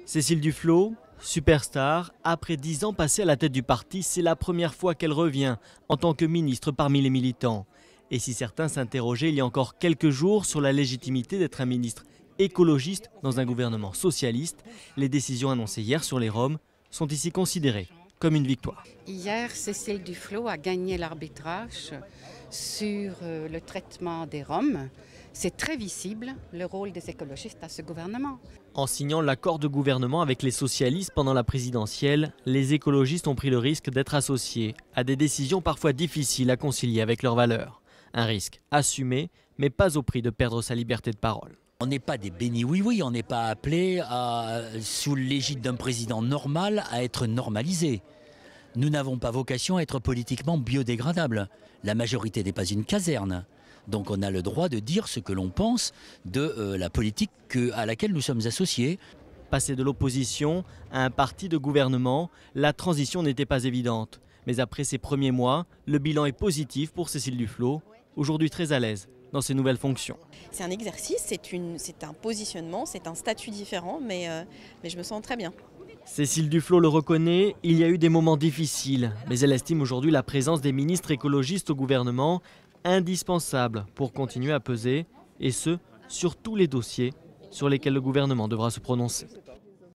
Cécile Duflot, superstar, après 10 ans passés à la tête du parti, c'est la première fois qu'elle revient en tant que ministre parmi les militants. Et si certains s'interrogeaient il y a encore quelques jours sur la légitimité d'être un ministre écologiste dans un gouvernement socialiste, les décisions annoncées hier sur les Roms sont ici considérées comme une victoire. Hier, Cécile Duflot a gagné l'arbitrage sur le traitement des Roms. C'est très visible le rôle des écologistes à ce gouvernement. En signant l'accord de gouvernement avec les socialistes pendant la présidentielle, les écologistes ont pris le risque d'être associés à des décisions parfois difficiles à concilier avec leurs valeurs. Un risque assumé, mais pas au prix de perdre sa liberté de parole. On n'est pas des bénis oui-oui, on n'est pas appelé, sous l'égide d'un président normal, à être normalisé. Nous n'avons pas vocation à être politiquement biodégradables. La majorité n'est pas une caserne. Donc on a le droit de dire ce que l'on pense de la politique à laquelle nous sommes associés. Passer de l'opposition à un parti de gouvernement, la transition n'était pas évidente. Mais après ces premiers mois, le bilan est positif pour Cécile Duflot, aujourd'hui très à l'aise dans ses nouvelles fonctions. C'est un exercice, c'est un positionnement, c'est un statut différent, mais je me sens très bien. Cécile Duflot le reconnaît, il y a eu des moments difficiles, mais elle estime aujourd'hui la présence des ministres écologistes au gouvernement indispensable pour continuer à peser, et ce, sur tous les dossiers sur lesquels le gouvernement devra se prononcer.